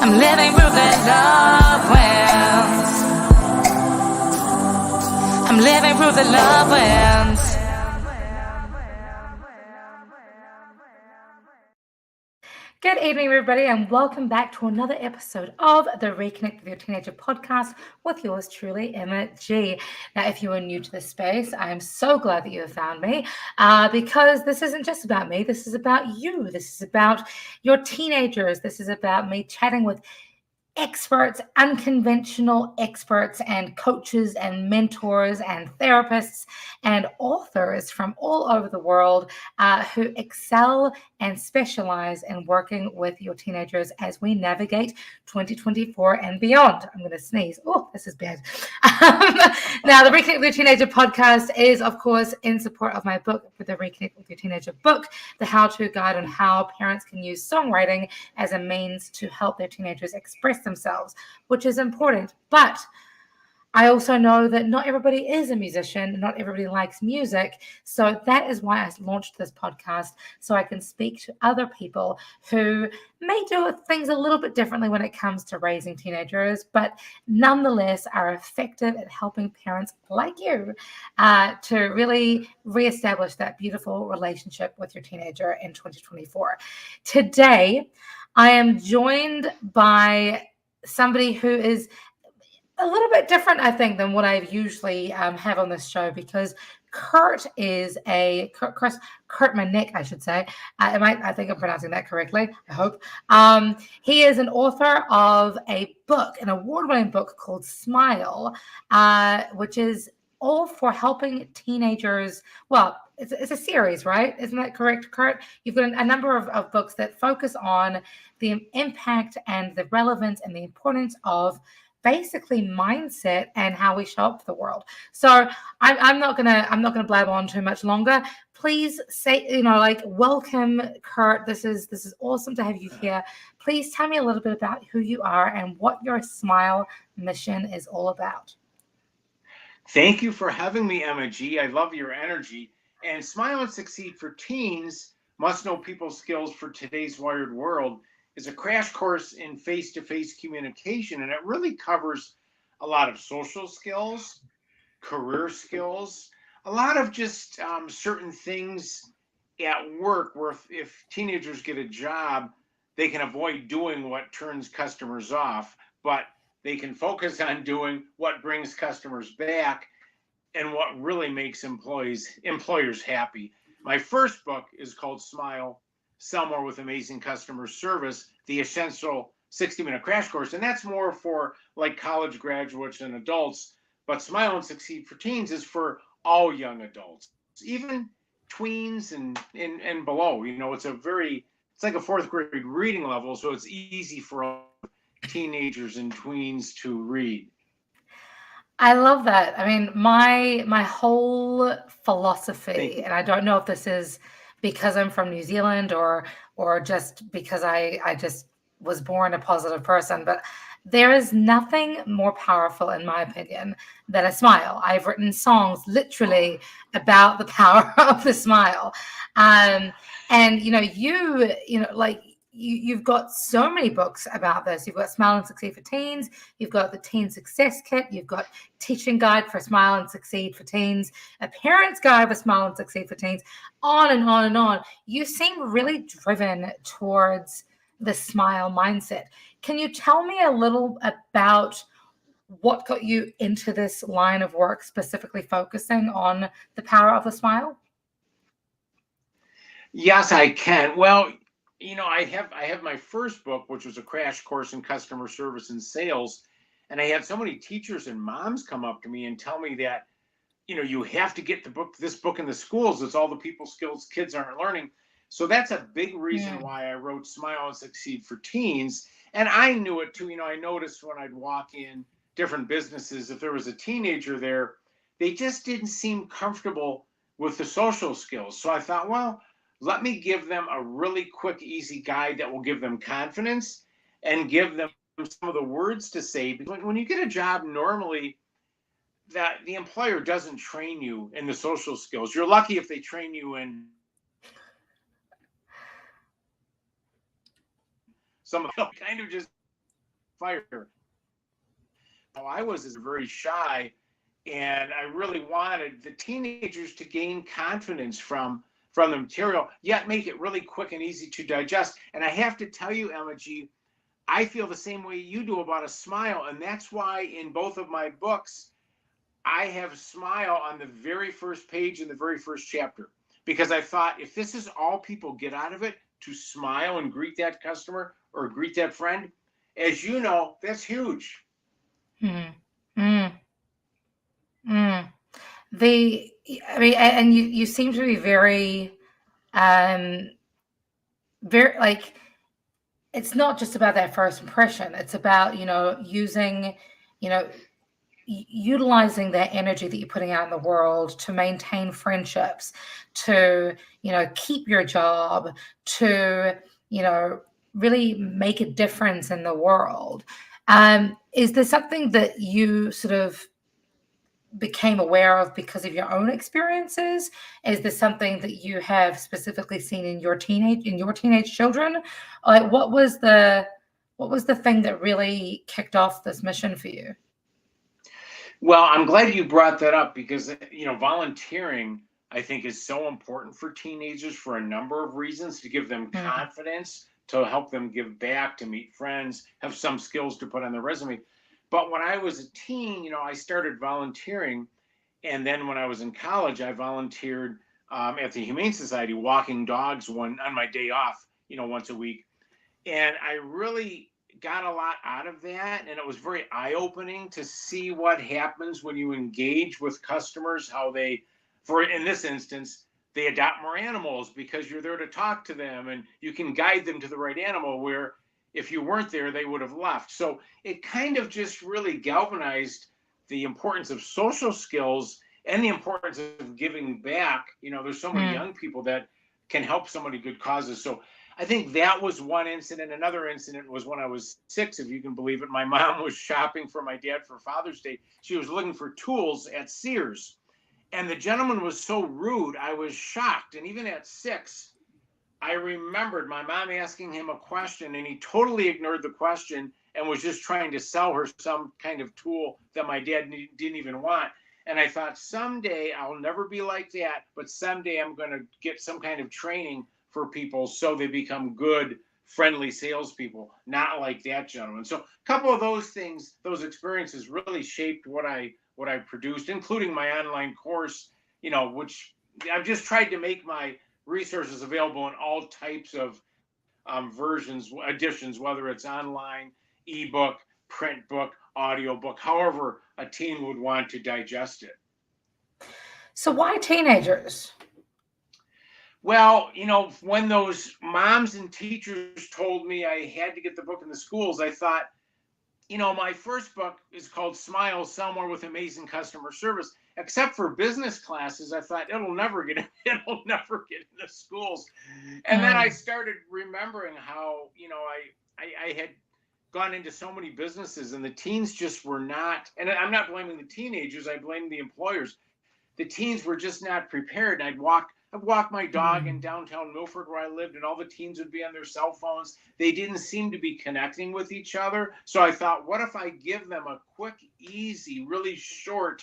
I'm living through the love winds. I'm living through the love winds. Good evening, everybody, and welcome back to another episode of the Reconnect with Your Teenager podcast with yours truly, Emma G. Now, if you are new to this space, I am so glad that you have found me because this isn't just about me. This is about you. This is about your teenagers. This is about me chatting with experts, unconventional experts and coaches and mentors and therapists and authors from all over the world who excel and specialize in working with your teenagers as we navigate 2024 and beyond. I'm going to sneeze. Oh, this is bad. Now, the Reconnect with Your Teenager podcast is, of course, in support of my book, the Reconnect with Your Teenager book, the how-to guide on how parents can use songwriting as a means to help their teenagers express themselves, which is important. But I also know that not everybody is a musician, not everybody likes music. So that is why I launched this podcast, so I can speak to other people who may do things a little bit differently when it comes to raising teenagers, but nonetheless are effective at helping parents like you to really reestablish that beautiful relationship with your teenager in 2024. Today, I am joined by somebody who is a little bit different, I think, than what I usually have on this show, because Kirt is Kirt Manecke, I should say. I think I'm pronouncing that correctly. I hope. He is an author of a book, an award-winning book called Smile, which is all for helping teenagers. Well, it's a series, right? Isn't that correct, Kirt? You've got a number of books that focus on the impact and the relevance and the importance of basically mindset and how we show up for the world. So I'm not gonna blab on too much longer. Please say, welcome, Kirt. This is awesome to have you here. Please tell me a little bit about who you are and what your Smile mission is all about. Thank you for having me, Emma G. I love your energy. And Smile and Succeed for Teens Must Know People Skills for Today's Wired World is a crash course in face-to-face communication, and it really covers a lot of social skills, career skills, a lot of just certain things at work where if teenagers get a job, they can avoid doing what turns customers off, but they can focus on doing what brings customers back and what really makes employers happy. My first book is called Smile, Sell More with Amazing Customer Service, the essential 60-minute crash course. And that's more for like college graduates and adults. But Smile and Succeed for Teens is for all young adults, even tweens and below. It's like a fourth grade reading level. So it's easy for teenagers and tweens to read. I love that. I mean, my whole philosophy, and I don't know if this is because I'm from New Zealand or just because I just was born a positive person, but there is nothing more powerful, in my opinion, than a smile. I've written songs literally about the power of the smile. And you've got so many books about this. You've got Smile and Succeed for Teens. You've got the Teen Success Kit. You've got Teaching Guide for Smile and Succeed for Teens, a Parent's Guide for Smile and Succeed for Teens, on and on and on. You seem really driven towards the smile mindset. Can you tell me a little about what got you into this line of work, specifically focusing on the power of the smile? Yes, I can. Well, I have my first book, which was a crash course in customer service and sales, and I had so many teachers and moms come up to me and tell me that, you have to get this book in the schools. It's all the people skills kids aren't learning. So that's a big reason why I wrote Smile and Succeed for Teens. And I knew it too. I noticed when I'd walk in different businesses, if there was a teenager there, they just didn't seem comfortable with the social skills. So I thought, well, let me give them a really quick, easy guide that will give them confidence and give them some of the words to say. Because when you get a job, normally that the employer doesn't train you in the social skills. You're lucky if they train you in some of them kind of just fire. I was very shy, and I really wanted the teenagers to gain confidence from the material, yet make it really quick and easy to digest. And I have to tell you, Emma G, I feel the same way you do about a smile, and that's why in both of my books, I have smile on the very first page in the very first chapter, because I thought if this is all people get out of it, to smile and greet that customer or greet that friend, as you know, that's huge. Mm, mm, mm. I mean, and you seem to be um, very like, it's not just about that first impression. It's about, using, you know, utilizing that energy that you're putting out in the world to maintain friendships, to, keep your job, to, really make a difference in the world. Is there something that you sort of became aware of because of your own experiences? Is this something that you have specifically seen in your teenage children? Like, what was the thing that really kicked off this mission for you? Well, I'm glad you brought that up because, volunteering, I think, is so important for teenagers for a number of reasons, to give them Mm, confidence, to help them give back, to meet friends, have some skills to put on their resume. But when I was a teen, I started volunteering. And then when I was in college, I volunteered at the Humane Society, walking dogs on my day off, once a week. And I really got a lot out of that. And it was very eye opening to see what happens when you engage with customers, how they, for in this instance, they adopt more animals because you're there to talk to them and you can guide them to the right animal, where if you weren't there, they would have left. So it kind of just really galvanized the importance of social skills and the importance of giving back. There's so many mm, young people that can help so many good causes. So I think that was one incident. Another incident was when I was 6, if you can believe it. My mom was shopping for my dad for Father's Day. She was looking for tools at Sears. And the gentleman was so rude, I was shocked. And even at 6, I remembered my mom asking him a question, and he totally ignored the question and was just trying to sell her some kind of tool that my dad didn't even want. And I thought, someday I'll never be like that, but someday I'm going to get some kind of training for people so they become good, friendly salespeople, not like that gentleman. So a couple of those things, those experiences really shaped what I produced, including my online course, which I've just tried to make my resources available in all types of versions, editions, whether it's online, ebook, print book, audio book, however a teen would want to digest it. So why teenagers? Well, when those moms and teachers told me I had to get the book in the schools, I thought, my first book is called Smile, Sell More with Amazing Customer Service. Except for business classes, I thought it'll never get in the schools. And then I Mm, started remembering how, I had gone into so many businesses and the teens just were not, and I'm not blaming the teenagers, I blame the employers. The teens were just not prepared. And I'd walk my dog in mm, downtown Milford where I lived, and all the teens would be on their cell phones. They didn't seem to be connecting with each other. So I thought, what if I give them a quick, easy, really short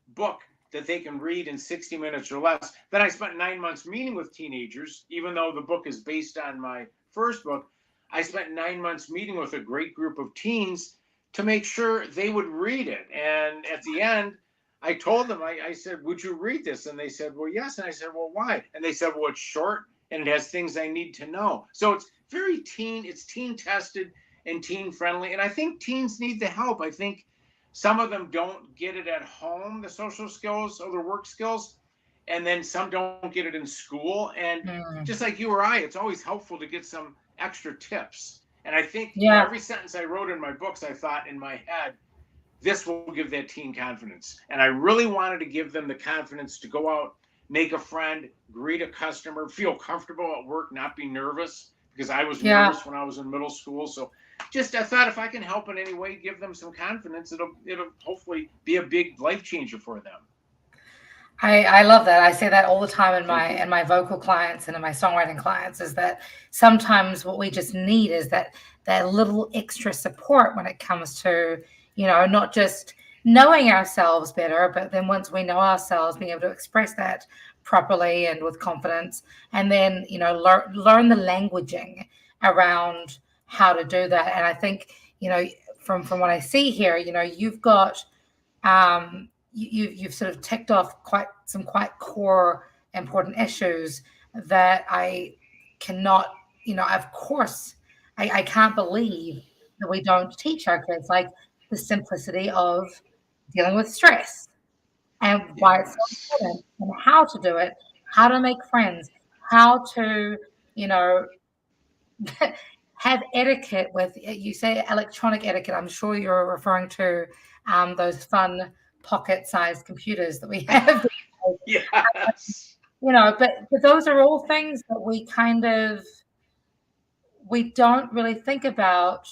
book that they can read in 60 minutes or less? Then I spent 9 months meeting with teenagers, even though the book is based on my first book. I spent 9 months meeting with a great group of teens to make sure they would read it. And at the end, I told them, I said, would you read this? And they said, well, yes. And I said, well, why? And they said, well, it's short and it has things I need to know. So it's teen tested and teen friendly. And I think teens need the help. I think some of them don't get it at home, the social skills or the work skills. And then some don't get it in school. And mm. just like you or I, it's always helpful to get some extra tips. And I think, Yeah, every sentence I wrote in my books, I thought in my head, this will give that teen confidence. And I really wanted to give them the confidence to go out, make a friend, greet a customer, feel comfortable at work, not be nervous, because I was yeah. nervous when I was in middle school. So just I thought if I can help in any way, give them some confidence, it'll hopefully be a big life changer for them. I love that. I say that all the time Thank you. in my vocal clients and in my songwriting clients is that sometimes what we just need is that little extra support when it comes to, not just knowing ourselves better, but then once we know ourselves, being able to express that properly and with confidence, and then, learn the languaging around how to do that. And I think, from what I see here, you've got you've sort of ticked off quite core important issues that I cannot, of course, I can't believe that we don't teach our kids, like the simplicity of dealing with stress and why it's so Yes. important and how to do it, how to make friends, how to, you know, have etiquette with, you say electronic etiquette. I'm sure you're referring to those fun pocket-sized computers that we have. Yes. But those are all things that we don't really think about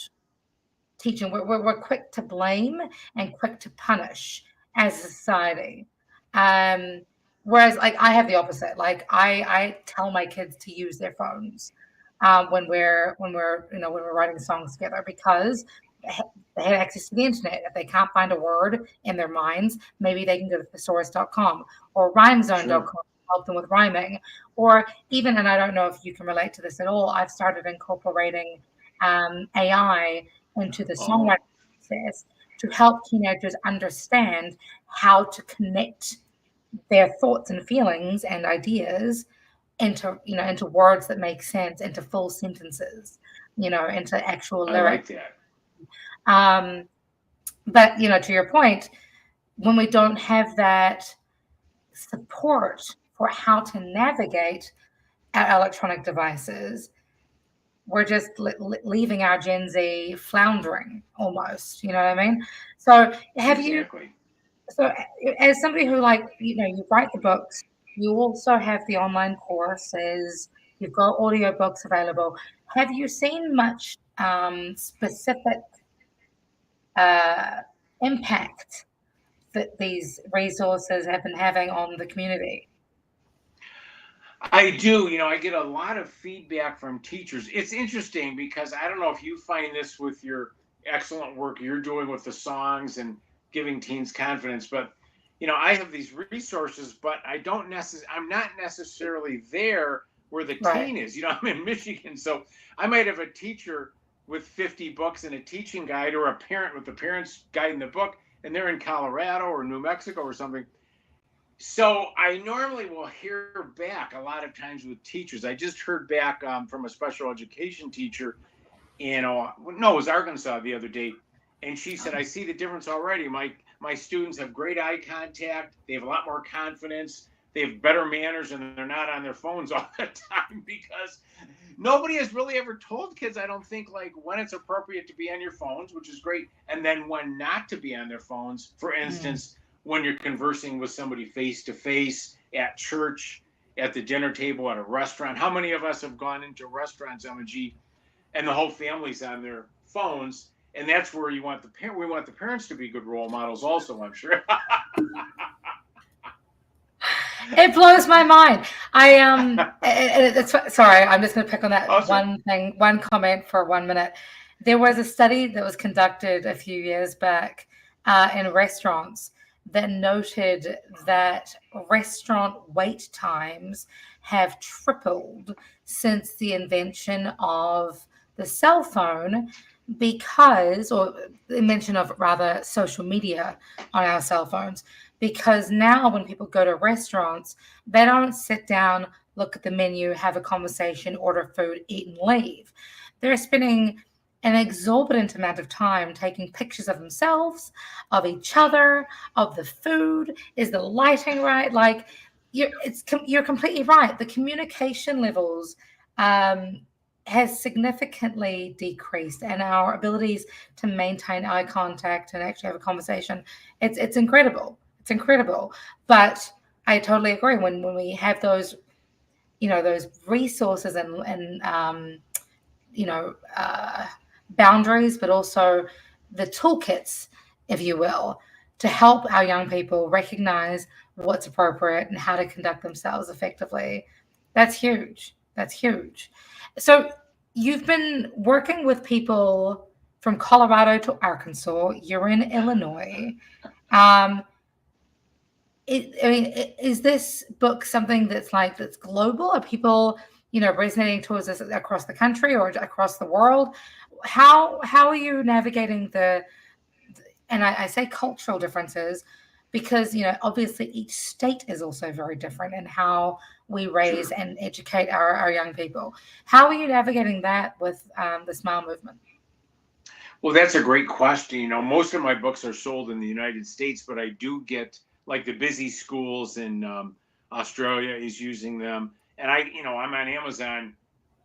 teaching. We're quick to blame and quick to punish as a society. Um, Whereas, like, I have the opposite. Like, I tell my kids to use their phones when we're writing songs together, because they have access to the internet. If they can't find a word in their minds, maybe they can go to thesaurus.com or rhymezone.com Sure. to help them with rhyming. Or even, and I don't know if you can relate to this at all, I've started incorporating AI into the songwriting Oh, process to help teenagers understand how to connect their thoughts and feelings and ideas into words that make sense, into full sentences, into actual I lyrics. like that. um, but to your point, when we don't have that support for how to navigate our electronic devices, we're just leaving our Gen Z floundering almost. You know what I mean? So have you? Exactly. So as somebody who, like, you write the books, you also have the online courses, you've got audio books available. Have you seen much specific uh, impact that these resources have been having on the community? I do. I get a lot of feedback from teachers. It's interesting because I don't know if you find this with your excellent work you're doing with the songs and giving teens confidence, but I have these resources, but I'm not necessarily there where the Right. teen is. I'm in Michigan, so I might have a teacher with 50 books and a teaching guide, or a parent with the parents guide in the book, and they're in Colorado or New Mexico or something. So I normally will hear back a lot of times with teachers. I just heard back from a special education teacher in, no, it was Arkansas the other day, and she said, "I see the difference already. My students have great eye contact. They have a lot more confidence. They have better manners, and they're not on their phones all the time." Because nobody has really ever told kids, I don't think, like when it's appropriate to be on your phones, which is great, and then when not to be on their phones. For Mm. instance, when you're conversing with somebody face to face at church, at the dinner table, at a restaurant. How many of us have gone into restaurants, M&G, and the whole family's on their phones? And that's where we want the parents to be good role models also, I'm sure. It blows my mind. Sorry, I'm just going to pick on that Oh, sorry. one thing, one comment for 1 minute. There was a study that was conducted a few years back in restaurants that noted that restaurant wait times have tripled since the invention of the cell phone, or the invention of, rather, social media on our cell phones. Because now when people go to restaurants, they don't sit down, look at the menu, have a conversation, order food, eat, and leave. They're spending an exorbitant amount of time taking pictures of themselves, of each other, of the food. Is the lighting right? Like, you're completely right. The communication levels um, has significantly decreased, and our abilities to maintain eye contact and actually have a conversation, it's incredible. It's incredible. But I totally agree. When we have those resources and you know, uh, boundaries, but also the toolkits, if you will, to help our young people recognize what's appropriate and how to conduct themselves effectively. That's huge. That's huge. So you've been working with people from Colorado to Arkansas. You're in Illinois. Um, I mean, is this book something that's global? Are people, resonating towards this across the country or across the world? How are you navigating and I say cultural differences because obviously each state is also very different in how we raise Sure. and educate our young people. How are you navigating that with the Smile movement? Well, that's a great question. Most of my books are sold in the United States, but I do get like the busy schools in Australia is using them, and I'm on Amazon,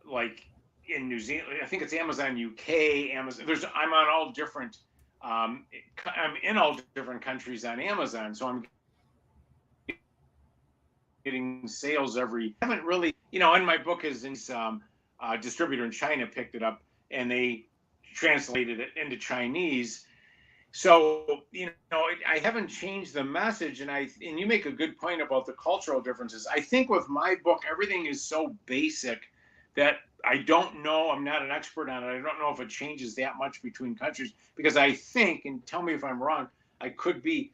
like in New Zealand. I think it's Amazon UK, Amazon. I'm on all different. I'm in all different countries on Amazon, so I'm getting sales every. I haven't really, and my book is in distributor in China picked it up and they translated it into Chinese. So I haven't changed the message, and you make a good point about the cultural differences. I think with my book, everything is so basic that I don't know. I'm not an expert on it. I don't know if it changes that much between countries because I think, and tell me if I'm wrong, I could be,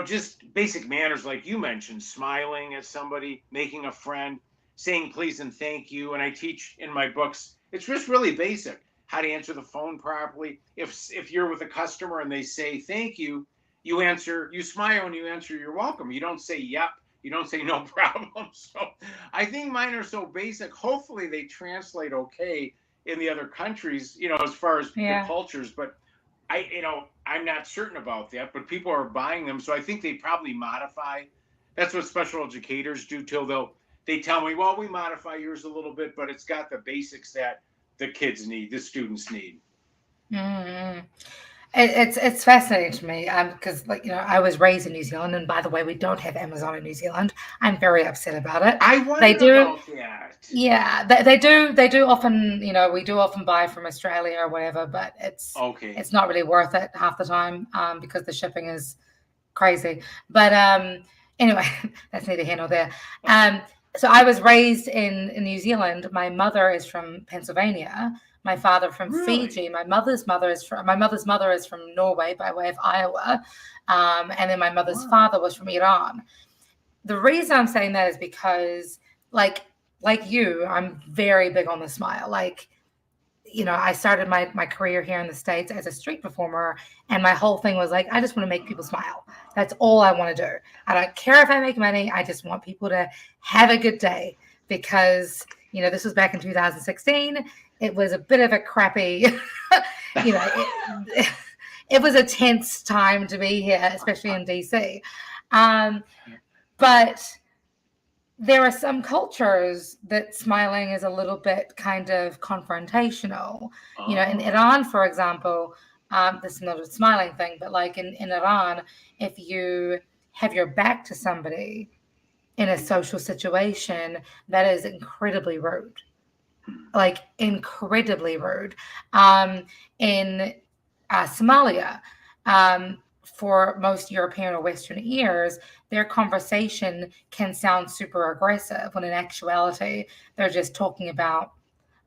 just basic manners like you mentioned, smiling at somebody, making a friend, saying please and thank you. And I teach in my books, it's just really basic how to answer the phone properly. If you're with a customer and they say thank you, you smile and you answer you're welcome. You don't say yep. You don't say no problem. So I think mine are so basic. Hopefully they translate okay in the other countries, as far as the Yeah. cultures. But I'm not certain about that. But people are buying them, so I think they probably modify. That's what special educators do till they tell me, well, we modify yours a little bit, but it's got the basics that the kids need, the students need. Mm. It's fascinating to me because I was raised in New Zealand, and by the way, we don't have Amazon in New Zealand. I'm very upset about it. I They wondered do, about that. yeah, they do often, we do often buy from Australia or whatever, but Okay. it's not really worth it half the time because the shipping is crazy. But anyway, that's neither here nor there. Um, so I was raised in New Zealand. My mother is from Pennsylvania. My father from Really? Fiji. My mother's mother is from Norway by way of Iowa, and then my mother's Wow. father was from Iran. The reason I'm saying that is because, like you, I'm very big on the smile. I started my career here in the States as a street performer, and my whole thing was like, I just want to make people smile. That's all I want to do. I don't care if I make money. I just want people to have a good day because, this was back in 2016. It was a bit of a crappy, you know, it was a tense time to be here, especially in DC. Um, but there are some cultures that smiling is a little bit kind of confrontational. In Oh. Iran, for example, this is not a smiling thing, but like in Iran, if you have your back to somebody in a social situation, that is incredibly rude, like incredibly rude. In Somalia, for most European or Western ears, their conversation can sound super aggressive when in actuality they're just talking about,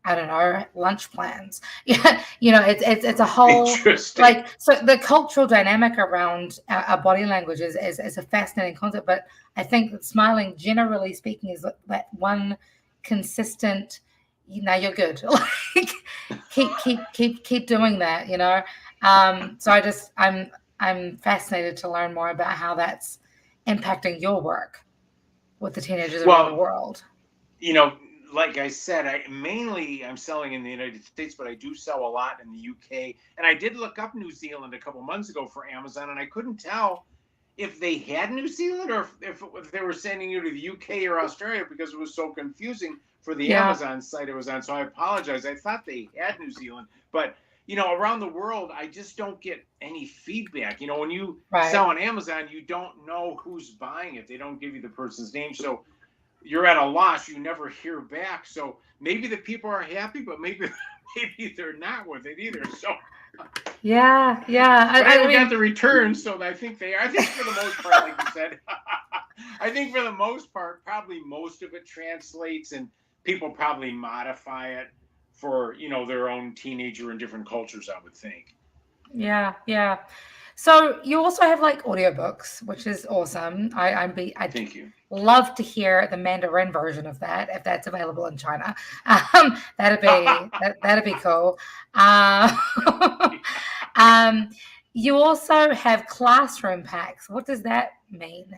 I don't know, lunch plans. Yeah, it's a whole, Interesting. so the cultural dynamic around our body language is a fascinating concept. But I think that smiling, generally speaking, is that one consistent. You're good. Like keep doing that. So I'm fascinated to learn more about how that's impacting your work with the teenagers around the Well, world. you know, like I said, I'm selling in the United States, but I do sell a lot in the UK. And I did look up New Zealand a couple months ago for Amazon, and I couldn't tell if they had New Zealand or if they were sending you to the UK or Australia because it was so confusing for the Yeah, Amazon site it was on. So I apologize. I thought they had New Zealand, but around the world, I just don't get any feedback. When you right. sell on Amazon, you don't know who's buying it. They don't give you the person's name. So you're at a loss. You never hear back. So maybe the people are happy, but maybe maybe they're not with it either. So, Yeah, yeah. but I I haven't got mean, the returns, so I think they are. I think for the most part, like you said. I think for the most part, probably most of it translates, and people probably modify it for their own teenager in different cultures, I would think. Yeah, yeah. So you also have like audiobooks, which is awesome. I'd Thank you. love to hear the Mandarin version of that if that's available in China. That'd be cool. Uh, um, you also have classroom packs. What does that mean?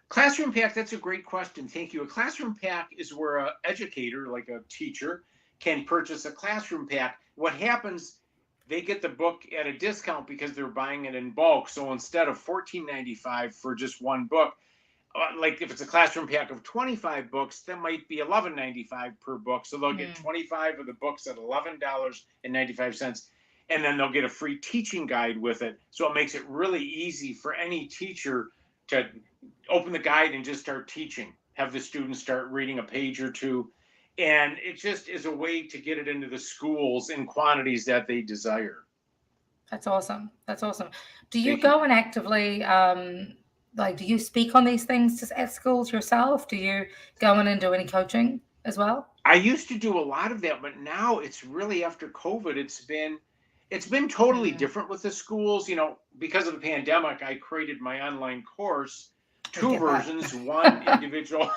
Classroom pack, that's a great question. Thank you. A classroom pack is where an educator, like a teacher, can purchase a classroom pack. What happens, they get the book at a discount because they're buying it in bulk. So instead of $14.95 for just one book, like if it's a classroom pack of 25 books, that might be $11.95 per book. So they'll get Mm, 25 of the books at $11.95. And then they'll get a free teaching guide with it. So it makes it really easy for any teacher to open the guide and just start teaching, have the students start reading a page or two. And it just is a way to get it into the schools in quantities that they desire. that's awesome. That's awesome. Do you Thank you. go and actively like do you speak on these things just at schools yourself? Do you go in and do any coaching as well? I used to do a lot of that, but now it's really after COVID. It's been totally Mm, different with the schools. Because of the pandemic, I created my online course, I two get that. versions, one individual,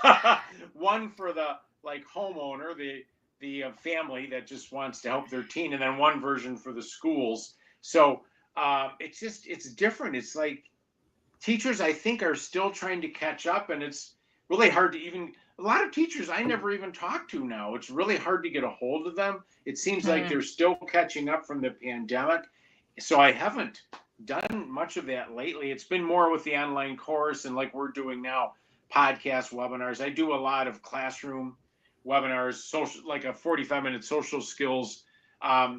one for the like homeowner, the family that just wants to help their teen, and then one version for the schools. So it's different. It's like teachers, I think, are still trying to catch up, and it's really hard to even. A lot of teachers I never even talk to now. It's really hard to get a hold of them. It seems like Mm, they're still catching up from the pandemic. So I haven't done much of that lately. It's been more with the online course and like we're doing now, podcast webinars. I do a lot of classroom webinars, social, like a 45-minute social skills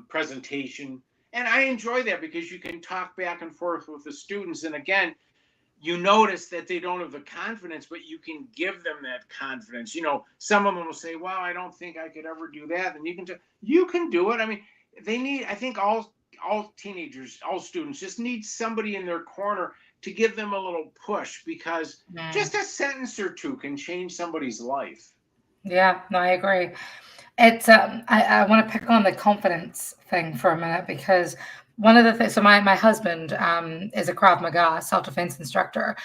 presentation. And I enjoy that because you can talk back and forth with the students. And again, you notice that they don't have the confidence, but you can give them that confidence. Some of them will say, "Well, I don't think I could ever do that," and you can do it. I mean, they need. I think all teenagers, all students, just need somebody in their corner to give them a little push because mm. just a sentence or two can change somebody's life. Yeah, no, I agree. It's I want to pick on the confidence thing for a minute because one of the things. So my husband is a Krav Maga self defense instructor,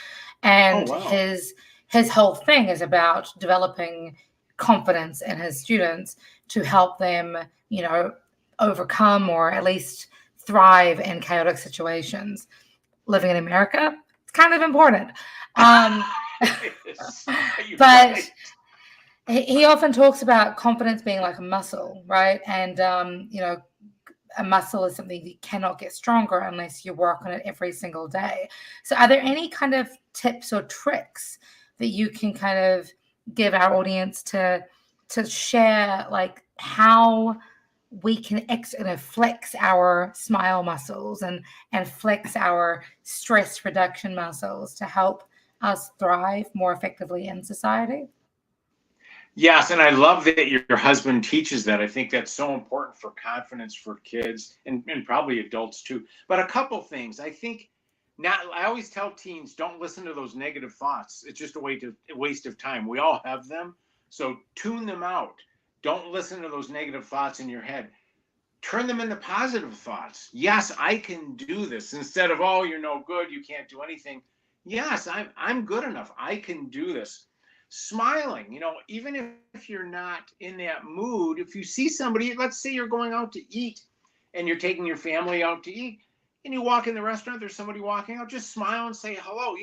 Oh and wow. his whole thing is about developing confidence in his students to help them, you know, overcome or at least thrive in chaotic situations. Living in America, it's kind of important. Um, Yes, you're but right. he often talks about confidence being like a muscle, right? And a muscle is something that cannot get stronger unless you work on it every single day. So, are there any kind of tips or tricks that you can kind of give our audience to share, like how we can flex our smile muscles and flex our stress reduction muscles to help us thrive more effectively in society? Yes, and I love that your husband teaches that. I think that's so important for confidence for kids and probably adults too. But a couple things. I think not I always tell teens don't listen to those negative thoughts. It's just a waste of time. We all have them. So tune them out. Don't listen to those negative thoughts in your head. Turn them into positive thoughts. Yes, I can do this. Instead of, oh, you're no good, you can't do anything. Yes, I'm good enough. I can do this. Smiling, even if you're not in that mood, if you see somebody, let's say you're going out to eat and you're taking your family out to eat, and you walk in the restaurant, there's somebody walking out, just smile and say hello.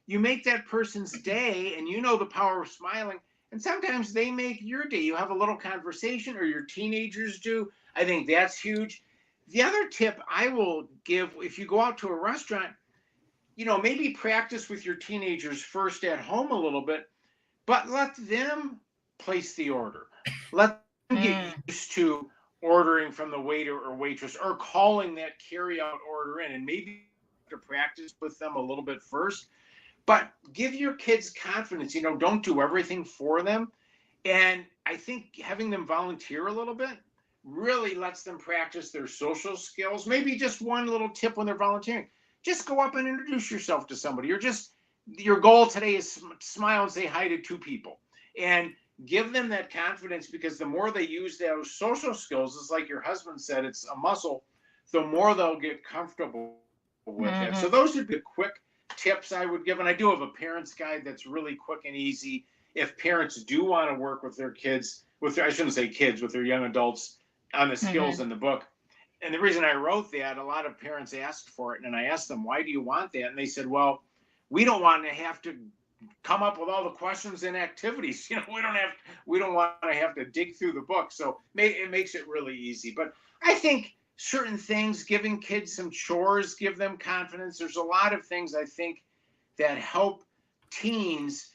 You make that person's day, and you know the power of smiling. And sometimes they make your day. You have a little conversation, or your teenagers do. I think that's huge. The other tip I will give, if you go out to a restaurant, maybe practice with your teenagers first at home a little bit, but let them place the order. Let them get Mm, used to ordering from the waiter or waitress or calling that carry out order in. And maybe to practice with them a little bit first, but give your kids confidence. Don't do everything for them. And I think having them volunteer a little bit really lets them practice their social skills. Maybe just one little tip when they're volunteering, just go up and introduce yourself to somebody, or just your goal today is smile and say hi to two people and give them that confidence, because the more they use those social skills, it's like your husband said, it's a muscle, the more they'll get comfortable with it. So those would be the quick tips I would give. And I do have a parent's guide that's really quick and easy if parents do want to work with their kids, with their, I shouldn't say kids, with their young adults, on the skills in the book. And the reason I wrote that, a lot of parents asked for it, and I asked them, why do you want that? And they said, well, we don't want to have to come up with all the questions and activities. We don't want to have to dig through the book. So it makes it really easy. But I think certain things, giving kids some chores, give them confidence. There's a lot of things I think that help teens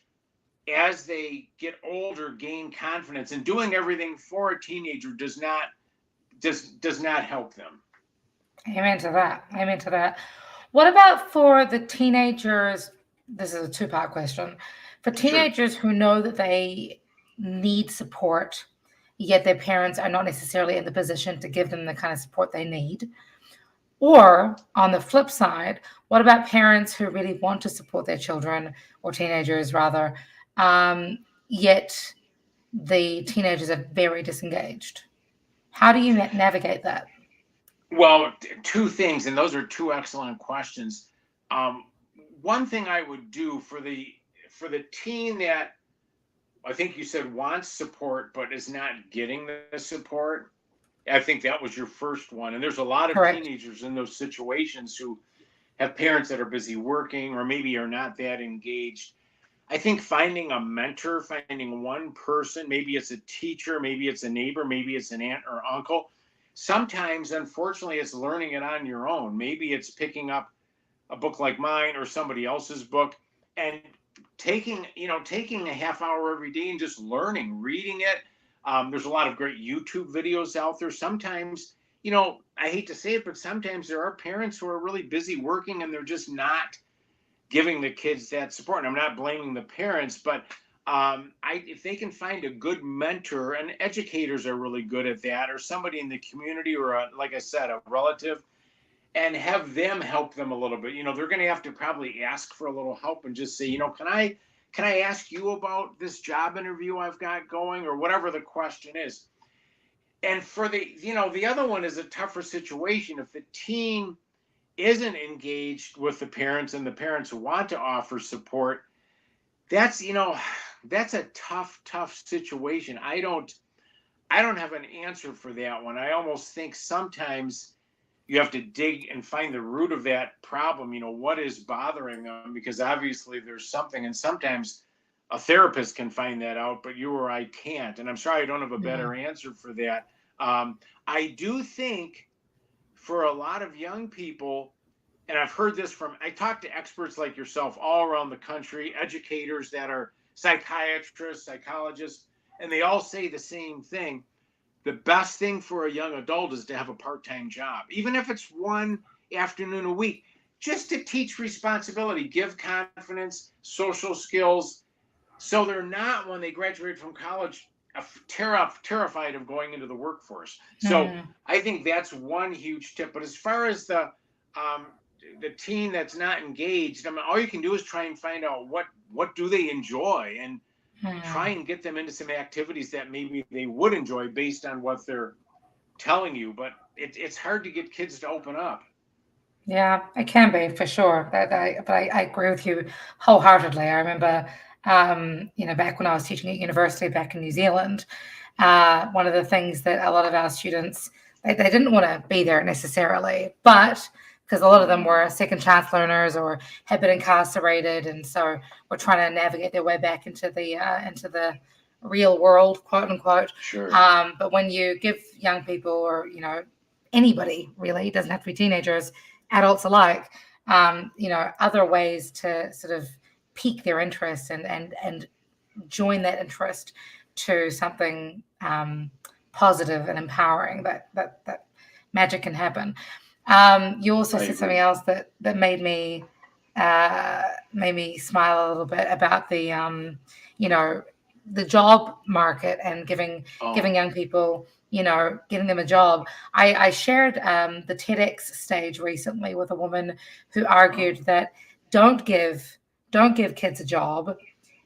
as they get older gain confidence, and doing everything for a teenager does not help them. Amen to that. Amen to that. What about for the teenagers? This is a two-part question. For teenagers who know that they need support, yet their parents are not necessarily in the position to give them the kind of support they need. Or on the flip side, what about parents who really want to support their children, or teenagers rather, yet the teenagers are very disengaged? How do you navigate that? Well, two things, and those are two excellent questions. One thing I would do for the teen that I think you said wants support but is not getting the support, I think that was your first one. And there's a lot of Correct. teenagers in those situations who have parents that are busy working or maybe are not that engaged. I think finding a mentor, finding one person, maybe it's a teacher, maybe it's a neighbor, maybe it's an aunt or uncle. Sometimes, unfortunately, it's learning it on your own. Maybe it's picking up a book like mine or somebody else's book and taking a half hour every day and just learning, reading it. There's a lot of great YouTube videos out there. Sometimes, I hate to say it, but sometimes there are parents who are really busy working and they're just not giving the kids that support. And I'm not blaming the parents, but if they can find a good mentor, and educators are really good at that, or somebody in the community, or like I said, a relative, and have them help them a little bit. They're going to have to probably ask for a little help and just say, can I ask you about this job interview I've got going, or whatever the question is. And for the other one is a tougher situation. If the teen isn't engaged with the parents and the parents who want to offer support, that's a tough situation. I don't have an answer for that one. I almost think sometimes you have to dig and find the root of that problem. What is bothering them? Because obviously there's something, and sometimes a therapist can find that out, but you or I can't. And I'm sorry I don't have a better answer for that. I do think for a lot of young people, and I've heard this I talk to experts like yourself all around the country, educators that are psychiatrists, psychologists, and they all say the same thing. The best thing for a young adult is to have a part-time job, even if it's one afternoon a week, just to teach responsibility, give confidence, social skills, so they're not, when they graduate from college, terrified of going into the workforce. So I think that's one huge tip. But as far as the teen that's not engaged, all you can do is try and find out what do they enjoy, and try and get them into some activities that maybe they would enjoy based on what they're telling you. But it's hard to get kids to open up. Yeah, it can be for sure. But I agree with you wholeheartedly. I remember, back when I was teaching at university back in New Zealand, one of the things that a lot of our students, they didn't want to be there necessarily, but because a lot of them were second chance learners or had been incarcerated, and so were trying to navigate their way back into the real world, quote unquote. Sure. But when you give young people, or anybody really, it doesn't have to be teenagers, adults alike, other ways to sort of pique their interest and join that interest to something positive and empowering, that magic can happen. You also said something else that made me smile a little bit about the the job market and giving young people, getting them a job. I shared the TEDx stage recently with a woman who argued that don't give don't give kids a job,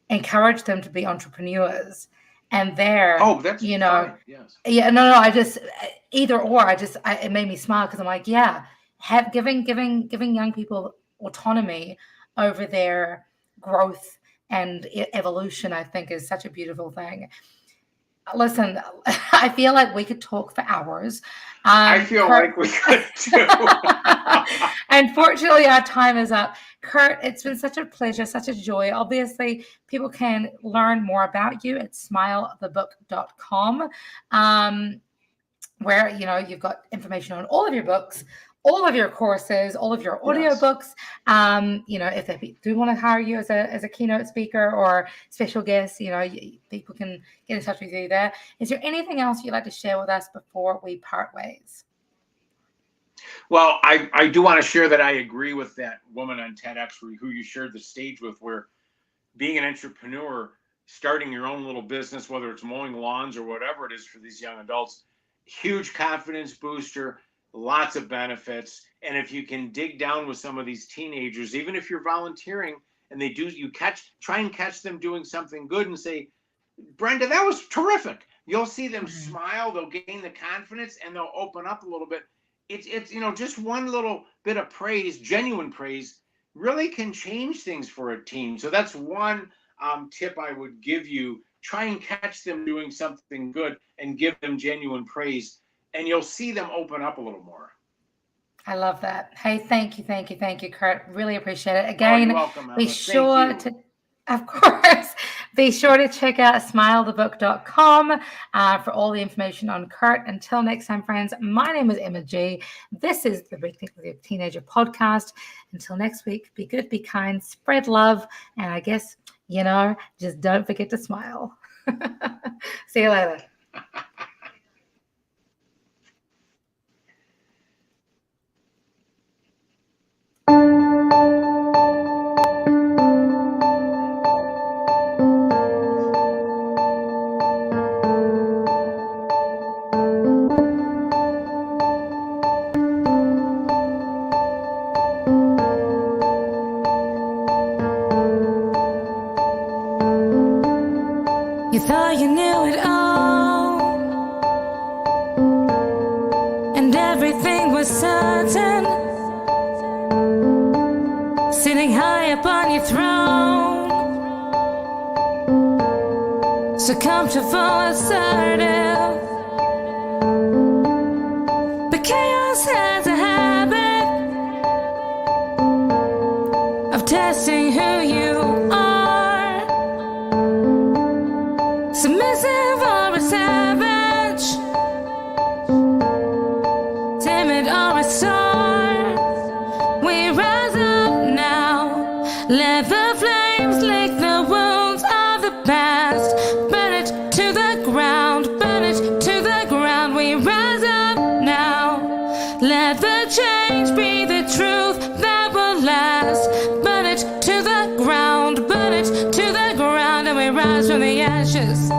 encourage them to be entrepreneurs. And there, that's you know, fine. Yes. yeah, no, I just either or. It made me smile because I'm like, yeah, giving young people autonomy over their growth and evolution, I think, is such a beautiful thing. Listen, I feel like we could talk for hours. I feel Kirt, like we could too. unfortunately, our time is up. Kirt, it's been such a pleasure, such a joy. Obviously, people can learn more about you at smilethebook.com, where you've got information on all of your books, all of your courses, all of your audiobooks. If they do want to hire you as a keynote speaker or special guest, people can get in touch with you there. Is there anything else you'd like to share with us before we part ways? Well, I do want to share that I agree with that woman on TEDx who you shared the stage with, where being an entrepreneur, starting your own little business, whether it's mowing lawns or whatever it is for these young adults, huge confidence booster, lots of benefits. And if you can dig down with some of these teenagers, even if you're volunteering and try and catch them doing something good and say, Brenda, that was terrific. You'll see them smile, they'll gain the confidence, and they'll open up a little bit. It's just one little bit of praise, genuine praise, really can change things for a teen. So that's one tip I would give you. Try and catch them doing something good and give them genuine praise, and you'll see them open up a little more. I love that. Hey, thank you, Kirt. Really appreciate it. Again, you're welcome, Emma. Be sure to, of course, be sure to check out smilethebook.com for all the information on Kirt. Until next time, friends, my name is Emma G. This is the Reconnect with Your Teenager podcast. Until next week, be good, be kind, spread love, and I guess, just don't forget to smile. See you later. You thought you knew it all, and everything was certain, sitting high upon your throne, so comfortable, assertive. But chaos has a habit of testing who you are. Submissive or a savage, timid or a star, we rise up now. Let the flames lick the wounds of the past. Burn it to the ground, burn it to the ground. We rise up now. Let the change be the truth that will last. Burn it to the ground, burn it to the ground, and we rise from the ashes.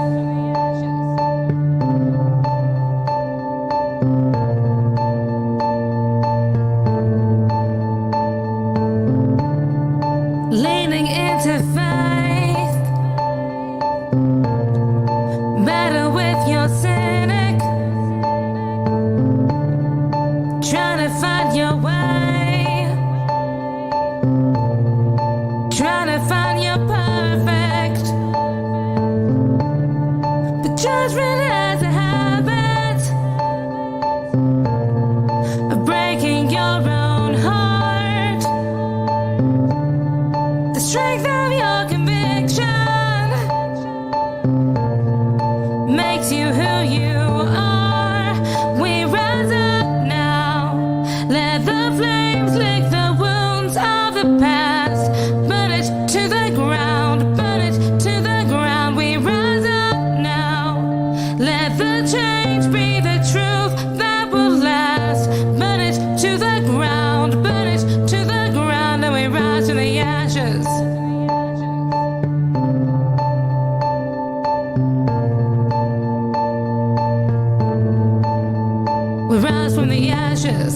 Leaning into faith, better with your cynic, trying to find your way, trying to find your perfect. The judgment has a habit of breaking your own heart. The strength of your conviction makes you who you are. We rise up now. Let the flames lick the wounds of the past. Burn it to the ground, burn it to the ground. We rise up now. Let the change be the truth that will last. Burn it to the ground, burn it to the ground, and we rise from the ashes. We rise from the ashes.